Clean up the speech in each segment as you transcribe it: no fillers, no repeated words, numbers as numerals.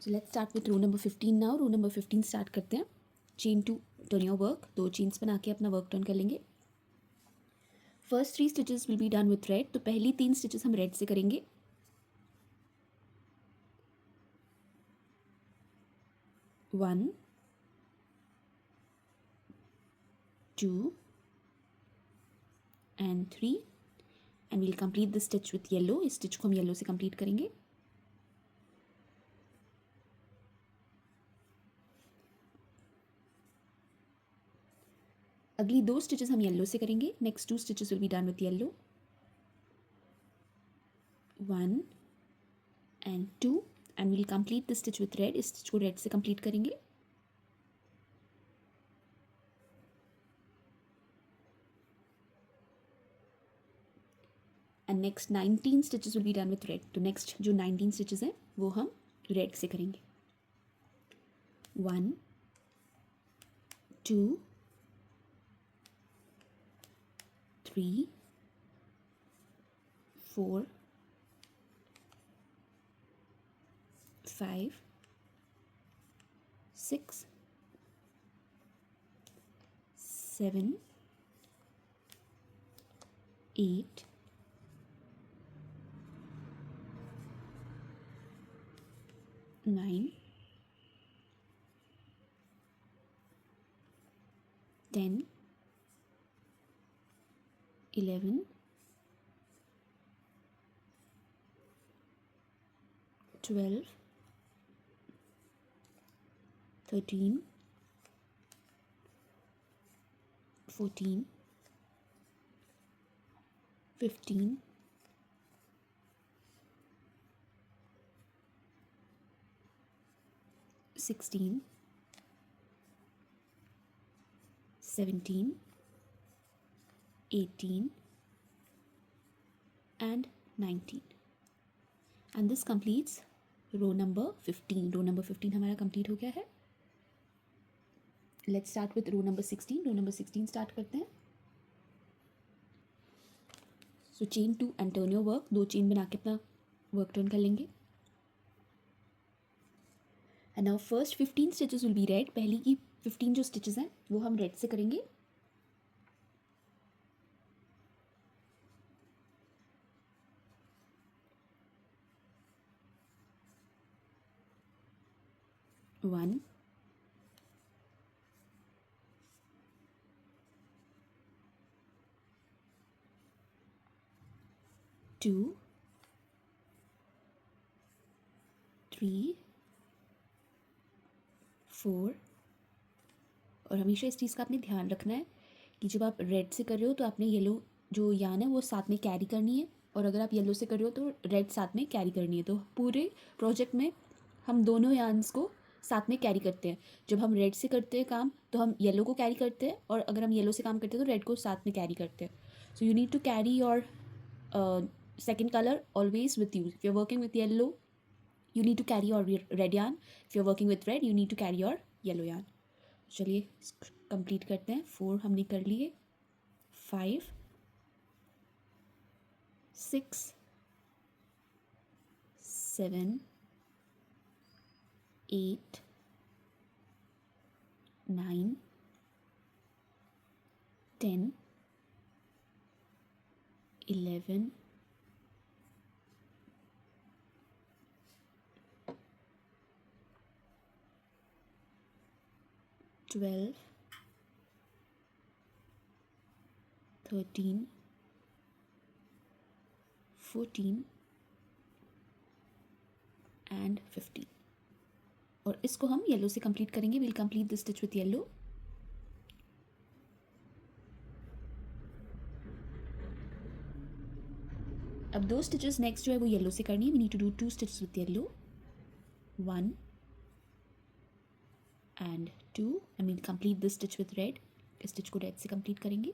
So let's start with row number 15 now. Row number 15 start करते हैं. Chain to turn your work. 2 chains बना के अपना work turn कर लेंगे. First 3 stitches will be done with red. तो पहली 3 स्टिचेस हम रेड से करेंगे. 1 2 and 3 and we'll complete the stitch with yellow. इस स्टिच को हम येलो से कंप्लीट करेंगे. अगली 2 स्टिचेस हम येलो से करेंगे. Next 2 stitches will be done with yellow. 1 and 2 and we'll complete the stitch with red. इस स्टिच को रेड से कंप्लीट करेंगे. And next 19 stitches will be done with red. तो नेक्स्ट जो 19 स्टिचेस हैं वो हम रेड से करेंगे. 1 2 3 4 5 6 7 8 9 10 11 12 13 14 15 16 17 18 and 19 and this completes row number 15. row number 15 हमारा कंप्लीट हो गया है. Let's start with row number 16. Row number 16 start करते हैं. So chain 2 and turn your work. 2 chain बना के अपना वर्क टर्न कर लेंगे. And now first 15 stitches will be red. पहली की 15 जो स्टिचेस हैं वो हम रेड से करेंगे. वन 2 3 4 और हमेशा इस चीज़ का आपने ध्यान रखना है कि जब आप रेड से कर रहे हो तो आपने येलो जो यान है वो साथ में कैरी करनी है, और अगर आप येलो से कर रहे हो तो रेड साथ में कैरी करनी है. तो पूरे प्रोजेक्ट में हम दोनों यान्स को साथ में कैरी करते हैं. जब हम रेड से करते हैं काम तो हम येलो को कैरी करते हैं, और अगर हम येलो से काम करते हैं तो रेड को साथ में कैरी करते हैं. So you need to carry your second color always with you. If you're working with yellow, you need to carry your red yarn. If you're working with red, you need to carry your yellow yarn. चलिए complete करते हैं. 4 हमने कर लिए. 5 6 7 8 9 10 11 12 13 14 and 15. और इसको हम yellow से कंप्लीट करेंगे. Will complete this stitch with yellow. अब 2 स्टिचेस नेक्स्ट जो है वो येलो से करनी है. We need to do 2 stitches with yellow. 1 and 2 and we'll complete this stitch with red. इस स्टिच को रेड से कंप्लीट करेंगे.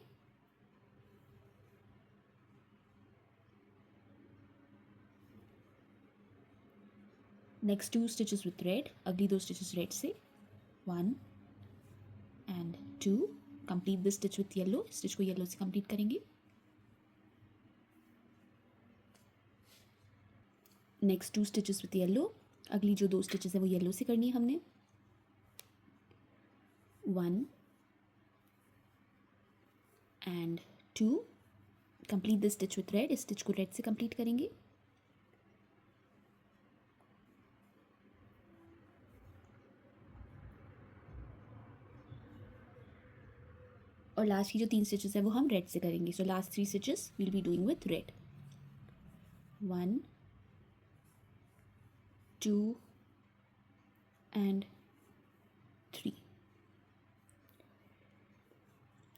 Next 2 stitches with red. अगली 2 स्टिचेस रेड से. 1 and 2. Complete this stitch with yellow. Stitch को yellow से complete करेंगे. Next 2 stitches with yellow. अगली जो 2 स्टिचेस है वो येलो से करनी है हमने। 1 and 2, complete the stitch with red, इस स्टिच को रेड से कंप्लीट करेंगे। और लास्ट की जो 3 स्टिचेस है वो हम रेड से करेंगे। So last 3 stitches will be doing with red. 1 2 and 3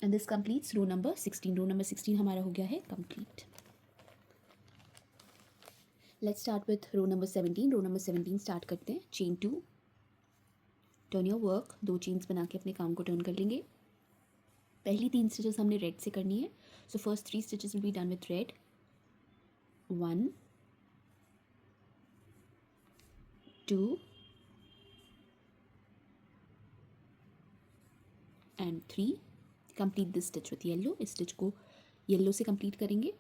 and this completes row number 16. row number 16 हमारा हो गया है complete. Let's start with row number 17. row number 17 start करते हैं। chain 2, turn your work, 2 chains बना के अपने काम को turn कर लेंगे। पहली 3 stitches हमने red से करनी है। so first 3 stitches will be done with red. 1 2 and 3, complete this stitch with yellow, इस stitch को yellow से complete करेंगे।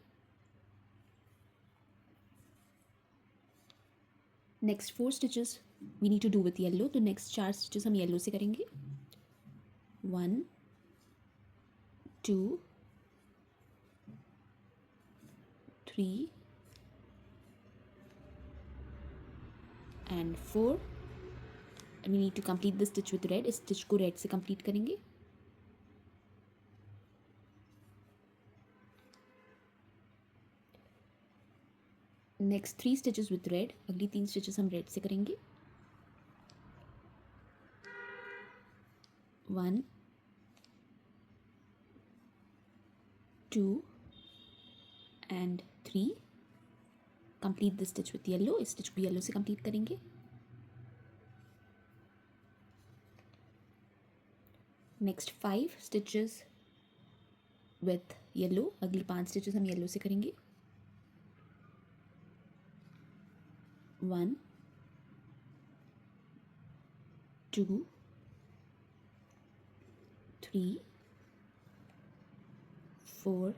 next 4 stitches we need to do with yellow, तो next 4 stitches हम yellow से करेंगे। 1 2 3 and 4 and we need to complete the stitch with red, इस stitch को red से complete करेंगे। next 3 stitches with red, अगली 3 stitches हम red से करेंगे। 1 2 and 3, complete the stitch with yellow, इस stitch को yellow से complete करेंगे। next 5 stitches with yellow, अगली 5 stitches हम yellow से करेंगे। 1 2 3 4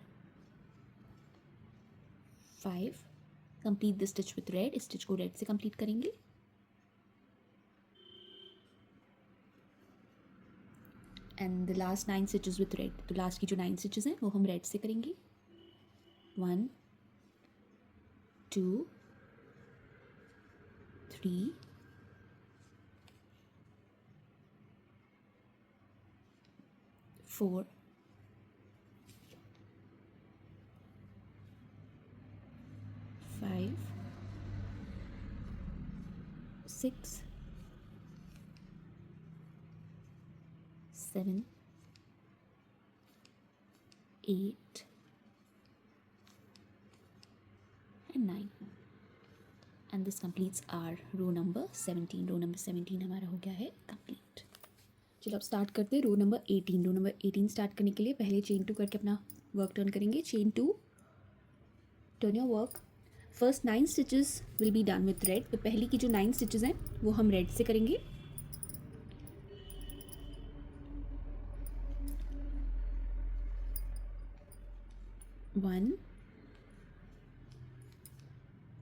5, complete the stitch with red, इस stitch को red से complete करेंगे। and the last 9 stitches with red, तो last की जो 9 stitches हैं वो हम red से करेंगे। 1 2 3 4 5 6 7 8 and 9 and this completes our row number 17. row number 17 हमारा हो गया है complete. चलो अब स्टार्ट करते हैं row number 18. Row number 18 start करने के लिए पहले चेन 2 करके अपना वर्क टर्न करेंगे। Chain 2, turn your work. First 9 stitches will be done with red, तो पहली की जो 9 स्टिचेस हैं वो हम रेड से करेंगे। One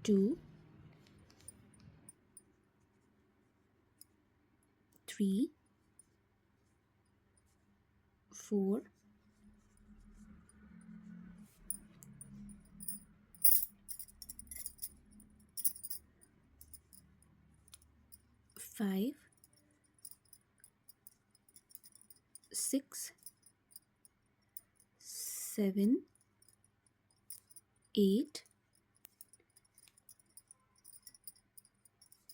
2 3 4 5 6 7 8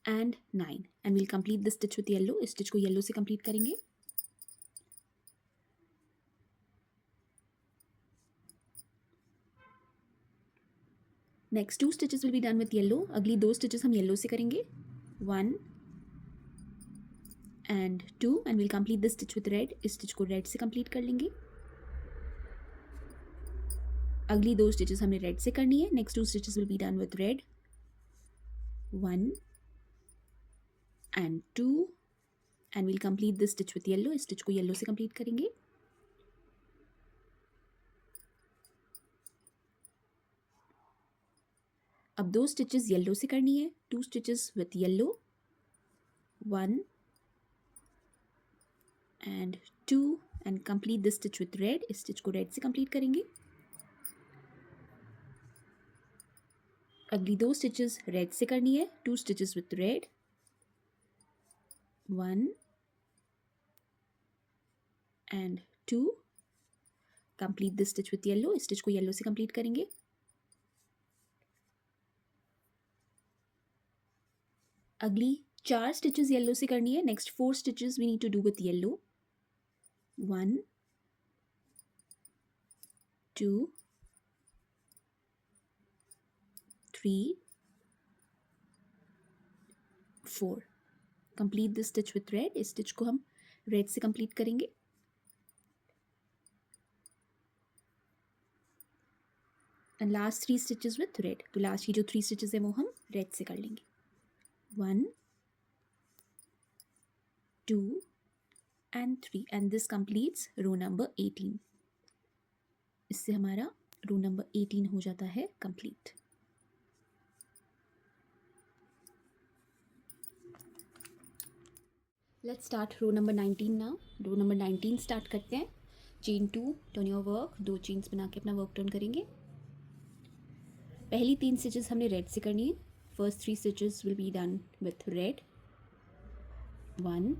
and 9 and we'll complete the stitch with yellow, इस stitch को yellow से complete करेंगे। next 2 stitches will be done with yellow, अगली 2 stitches हम yellow से करेंगे। 1 and 2 and we'll complete the stitch with red, इस stitch को red से complete कर लेंगे। अगली 2 stitches हमने red से करनी है। next 2 stitches will be done with red, 1 and 2 and we'll complete this stitch with yellow, इस stitch को yellow से complete करेंगे। अब 2 stitches yellow से करनी है, 2 stitches with yellow 1 and 2 and complete this stitch with red. इस स्टिच को रेड से कंप्लीट करेंगे. अगली 2 स्टिचेस रेड से करनी है. 2 stitches with red, 1 and 2. Complete this stitch with yellow. इस स्टिच को येलो से कंप्लीट करेंगे. अगली 4 स्टिचेस येलो से करनी है. Next 4 stitches we need to do with yellow. 1 2 3 4. Complete this stitch with red. इस स्टिच को हम रेड से कंप्लीट करेंगे. And last 3 stitches with red. तो लास्ट की जो 3 स्टिचेस है वो हम रेड से कर लेंगे. 1 2 and 3 and this completes row number 18. इससे हमारा रो नंबर 18 हो जाता है complete. Let's start row number 19 now. Row number 19 start करते हैं. Chain 2, turn your work. 2 chains बना के अपना वर्क टर्न करेंगे. पहली 3 स्टिचेस हमने रेड से करनी है. First 3 stitches will be done with red. 1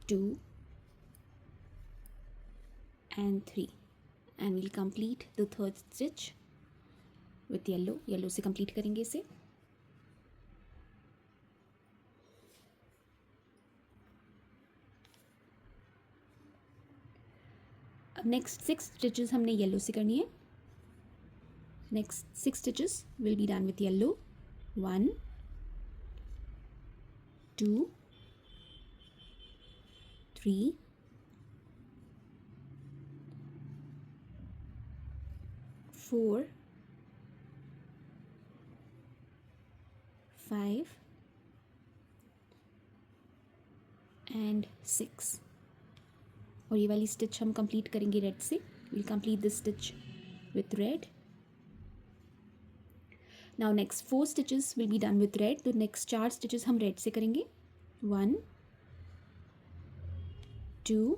2 and 3 and we'll complete the third stitch with yellow. Yellow से कंप्लीट करेंगे इसे. अब नेक्स्ट 6 स्टिचेस हमने येलो से करनी है. Next 6 stitches will be done with yellow. 1 2 3 4 5 and 6. और ये वाली स्टिच हम कंप्लीट करेंगे रेड से. Will complete this stitch with red. Now next 4 stitches will be done with red. तो नेक्स्ट 4 स्टिचेस हम रेड से करेंगे. 1 2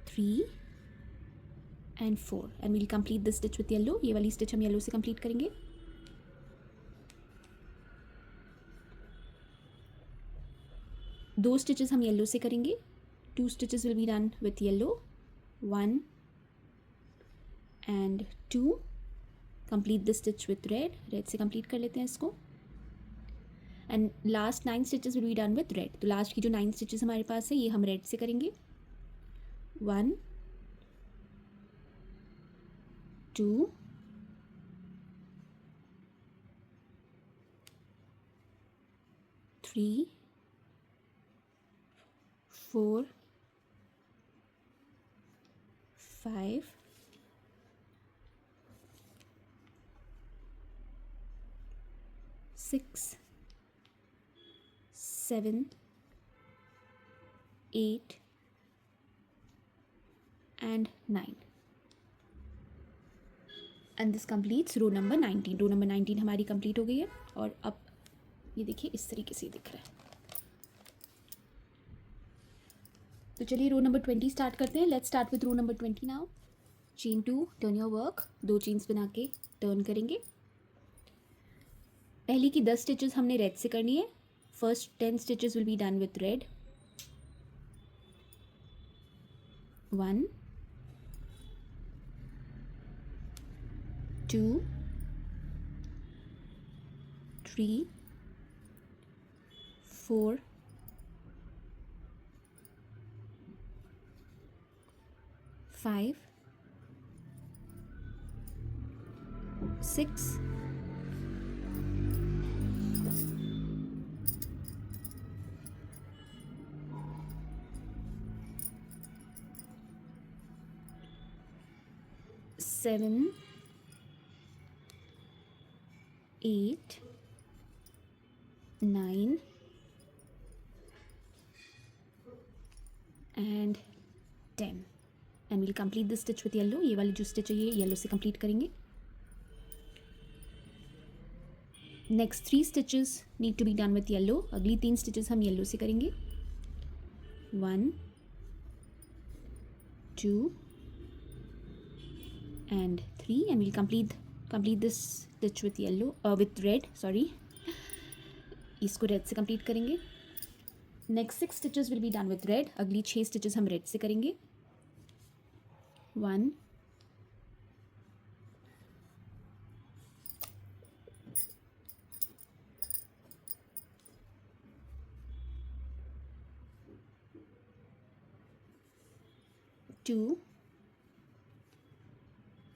3 and 4 and we'll complete this stitch with yellow. ये वाली स्टिच हम येलो से कंप्लीट करेंगे. दो स्टिचेस हम येलो से करेंगे. 2 stitches will be done with yellow. 1 and 2. Complete this stitch with red. Red से कंप्लीट कर लेते हैं इसको. And last 9 stitches will be done with red. तो लास्ट की जो 9 स्टिचेस हमारे पास है ये हम रेड से करेंगे. 1 2 3 4 5 6 7 8 and 9. And this completes row number 19. Row number 19 हमारी कंप्लीट हो गई है. और अब ये देखिए इस तरीके से दिख रहा है. तो चलिए रो नंबर 20 स्टार्ट करते हैं. Let's start with row number 20 now. Chain 2, turn your work. 2 chains बना के टर्न करेंगे. पहली की 10 स्टिचेस हमने रेड से करनी है. First 10 stitches will be done with red. 1 2 3 4 5 6 7 8 9 will complete this stitch with yellow. ये वाली जो स्टिच है ये येलो से कंप्लीट करेंगे। Next 3 stitches need to be done with yellow. अगली 3 स्टिचेस हम येलो से करेंगे। 1 2 and 3 and we'll complete this stitch with yellow with red, sorry। इसको रेड से कंप्लीट करेंगे। Next 6 stitches will be done with red. अगली 6 stitches हम red से करेंगे। 1 2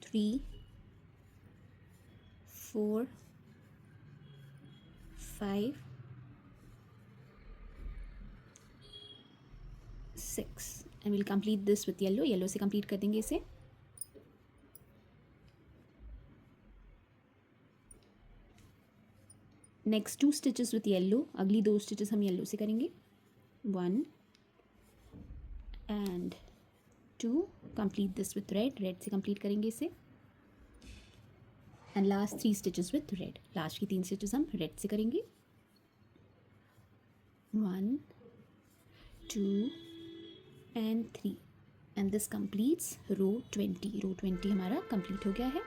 3 4 5 6 and we'll complete this with yellow। Yellow से कंप्लीट कर देंगे इसे। Next 2 stitches with yellow. अगली 2 स्टिचेस हम येलो से करेंगे। 1 and 2 complete this with red. Red से कंप्लीट करेंगे इसे। And last 3 stitches with red. Last की 3 स्टिचेस हम रेड से करेंगे। 1 2 and 3 and this completes row 20। रो 20 हमारा कंप्लीट हो गया है।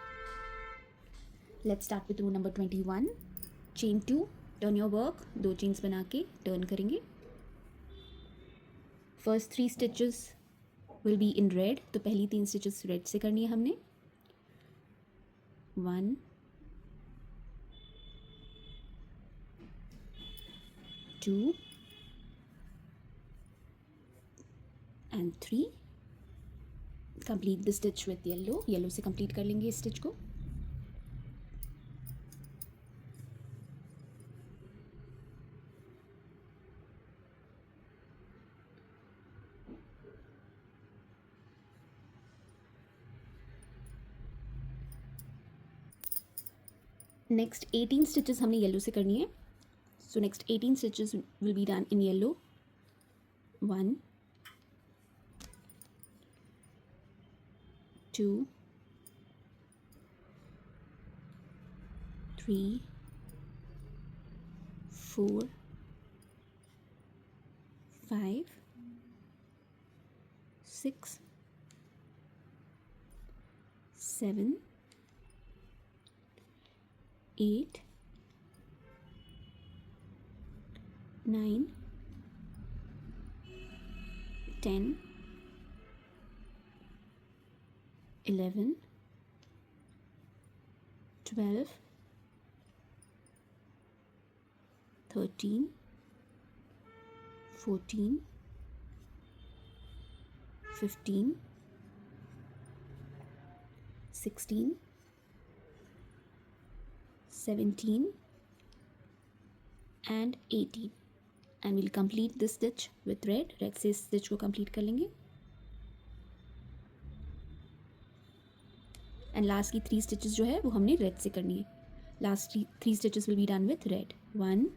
Let's start with row number 21। Chain 2, turn your work. 2 chains बना के टर्न करेंगे। First 3 stitches will be in red. तो पहली 3 स्टिचेस रेड से करनी है हमने। 1 2 and 3। Complete the stitch with yellow. Yellow से कंप्लीट कर लेंगे इस स्टिच को। नेक्स्ट 18 स्टिचेस हमने येलो से करनी है। So next 18 stitches will be done in yellow. 1 2 3 4 5 6 7 8 9 10 11 12 13 14 15 16 17 and 18 and we'll complete this stitch with red। Red से इस स्टिच को कंप्लीट कर लेंगे। एंड लास्ट की 3 स्टिचेस जो है वो हमने रेड से करनी है। Last 3 stitches will be done with red. 1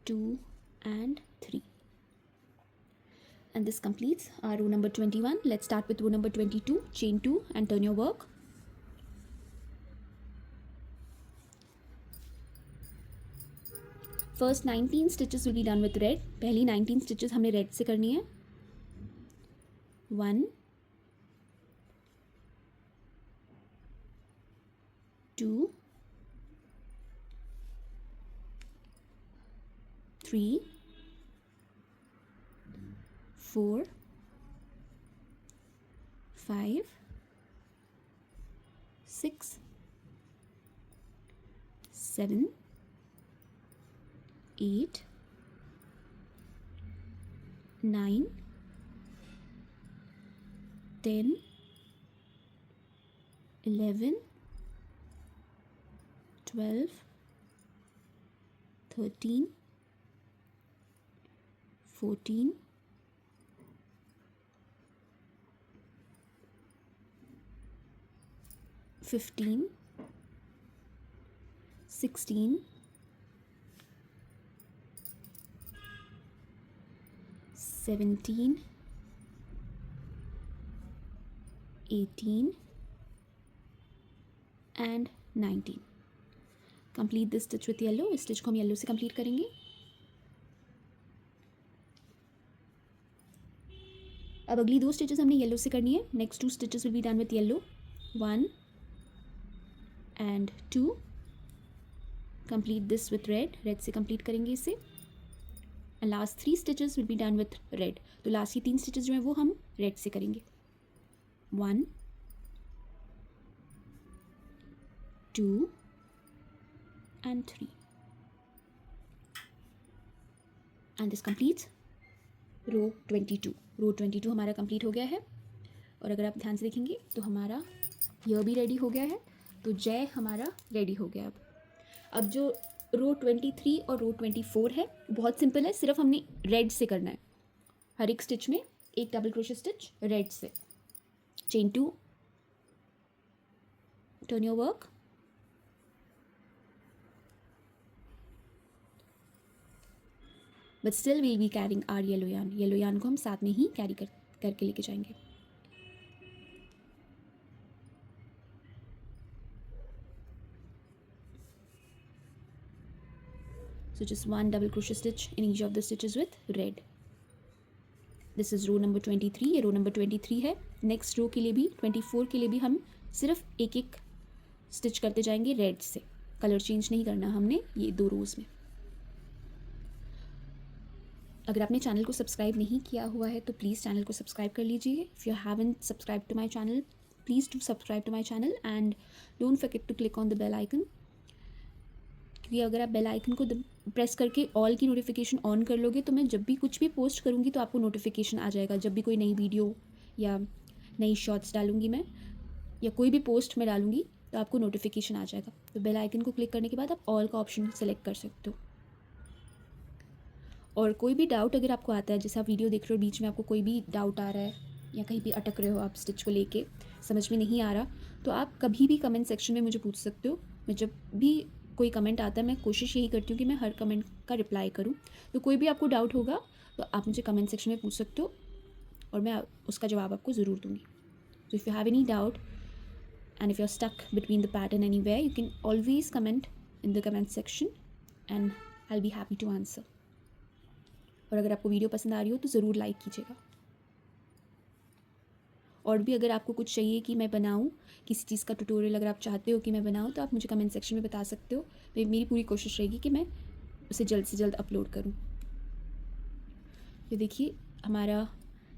2 and 3 and this completes our row number 21। let's start with row number 22। chain 2 and turn your work। First 19 stitches will be done with red. पहली 19 stitches हमने red से करनी है। 1 2 3 4 5 6 7 8 9 10 11 12 13 14 15 16, 17, 18 and 19. Complete this stitch with yellow. इस stitch को हम yellow से complete करेंगे. अब अगली 2 स्टिचेस हमने येलो से करनी है. Next 2 stitches will be done with yellow. 1 and 2. Complete this with red. Red से कंप्लीट करेंगे इसे. And last 3 stitches will be done with red. तो लास्ट की 3 स्टिचेस जो हैं वो हम रेड से करेंगे. 1, 2 and 3. And this completes रो 22. रो 22 हमारा कंप्लीट हो गया है. और अगर आप ध्यान से देखेंगे तो हमारा यह भी रेडी हो गया है. तो जय हमारा रेडी हो गया. अब जो रो 23 और रो 24 है बहुत सिंपल है. सिर्फ हमने रेड से करना है. हर एक स्टिच में एक डबल क्रोशे स्टिच रेड से. Chain 2, turn your work, but still we'll be carrying our yellow yarn. Yellow yarn को हम साथ में ही कैरी करके लेके जाएंगे. So just one double crochet stitch in each of the stitches with red. This is row number 23. ये row number 23 है. Next row के लिए भी 24 के लिए भी हम सिर्फ एक एक स्टिच करते जाएंगे रेड से. कलर चेंज नहीं करना हमने ये 2 रोज़ में. अगर आपने चैनल को सब्सक्राइब नहीं किया हुआ है तो प्लीज़ चैनल को सब्सक्राइब कर लीजिए. If you haven't subscribe to my channel please do subscribe to my channel and don't forget to click on the bell icon. क्योंकि अगर आप बेल आइकन को प्रेस करके ऑल की नोटिफिकेशन ऑन कर लोगे तो मैं जब भी कुछ भी पोस्ट करूँगी तो आपको नोटिफिकेशन आ जाएगा. जब भी कोई नई वीडियो या नई शॉर्ट्स डालूँगी मैं या कोई भी पोस्ट मैं डालूँगी तो आपको नोटिफिकेशन आ जाएगा. तो बेल आइकन को क्लिक करने के बाद आप ऑल का ऑप्शन सेलेक्ट कर सकते हो. और कोई भी डाउट अगर आपको आता है, जैसे आप वीडियो देख रहे हो बीच में आपको कोई भी डाउट आ रहा है या कहीं भी अटक रहे हो आप स्टिच को लेके समझ में नहीं आ रहा, तो आप कभी भी कमेंट सेक्शन में मुझे पूछ सकते हो. मैं जब भी कोई कमेंट आता है मैं कोशिश यही करती हूँ कि मैं हर कमेंट का रिप्लाई करूँ. तो कोई भी आपको डाउट होगा तो आप मुझे कमेंट सेक्शन में पूछ सकते हो और मैं उसका जवाब आपको ज़रूर दूँगी. So if you have any doubt and if you're stuck between the pattern anywhere, you can always comment in the comment section and I'll be happy to answer. और अगर आपको वीडियो पसंद आ रही हो तो ज़रूर लाइक कीजिएगा. और भी अगर आपको कुछ चाहिए कि मैं बनाऊं, किसी चीज़ का ट्यूटोरियल अगर आप चाहते हो कि मैं बनाऊं तो आप मुझे कमेंट सेक्शन में बता सकते हो. मेरी पूरी कोशिश रहेगी कि मैं उसे जल्द से जल्द अपलोड करूं. ये देखिए हमारा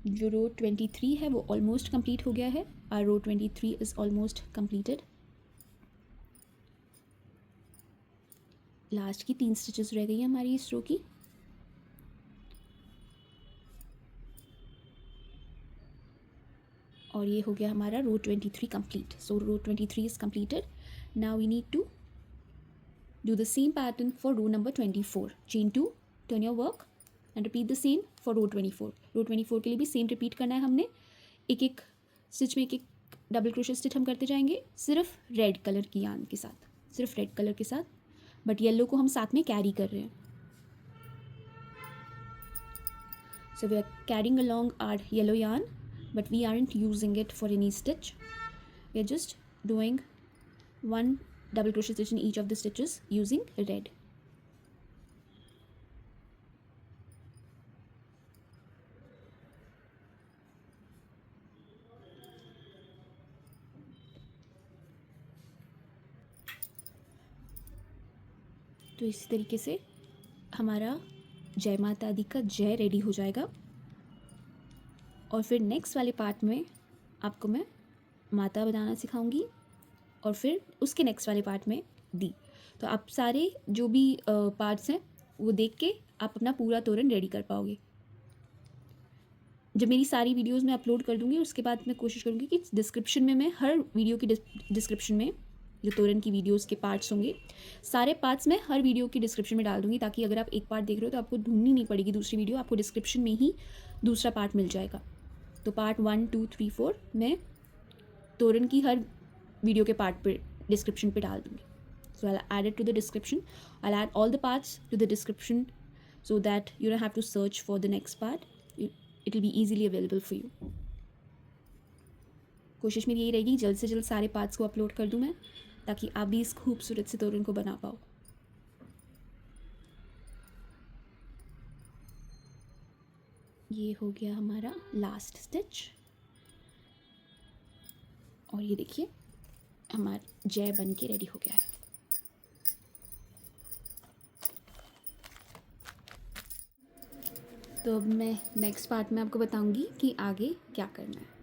जो रो 23 है वो ऑलमोस्ट कंप्लीट हो गया है. Our row 23 is almost completed. Last की 3 स्टिचेस रह गई हैं हमारी इस रो की. और ये हो गया हमारा row 23 complete. So row 23 is completed. Now we need to do the same pattern for row number 24. Chain 2, turn your work and repeat the same for row 24. Row 24 के लिए भी सेम रिपीट करना है हमने. एक एक स्टिच में एक एक डबल क्रोशे स्टिच हम करते जाएंगे सिर्फ रेड कलर की यार्न के साथ, सिर्फ रेड कलर के साथ. बट येलो को हम साथ में कैरी कर रहे हैं. So we are carrying along our yellow yarn but we aren't using it for any stitch. We are just doing one double crochet stitch in each of the stitches using red. तो इस तरीके से हमारा जय माता दी का जय ready हो जाएगा. और फिर नेक्स्ट वाले पार्ट में आपको मैं माता बनाना सिखाऊंगी और फिर उसके नेक्स्ट वाले पार्ट में दी. तो आप सारे जो भी पार्ट्स हैं वो देख के आप अपना पूरा तोरण रेडी कर पाओगे. जब मेरी सारी वीडियोस मैं अपलोड कर दूंगी उसके बाद मैं कोशिश करूँगी कि डिस्क्रिप्शन में मैं हर वीडियो की डिस्क्रिप्शन में जो तोरण की वीडियोस के पार्ट्स होंगे सारे पार्ट्स मैं हर वीडियो की डिस्क्रिप्शन में डाल दूँगी, ताकि अगर आप एक पार्ट देख रहे हो तो आपको ढूंढनी नहीं पड़ेगी दूसरी वीडियो, आपको डिस्क्रिप्शन में ही दूसरा पार्ट मिल जाएगा. तो पार्ट 1, 2, 3, 4 मैं तोरण की हर वीडियो के पार्ट पे डिस्क्रिप्शन पे डाल दूँगी. So I'll add it to the description. I'll add all the parts to the description so that you don't have to search for the next part. It will be easily available for you. कोशिश मेरी यही रहेगी जल्द से जल्द सारे parts को upload कर दूँ मैं, ताकि आप भी इस खूबसूरत से तोरण को बना पाओ. ये हो गया हमारा लास्ट स्टिच. और ये देखिए हमारा जय बन के रेडी हो गया है. तो अब मैं नेक्स्ट पार्ट में आपको बताऊंगी कि आगे क्या करना है.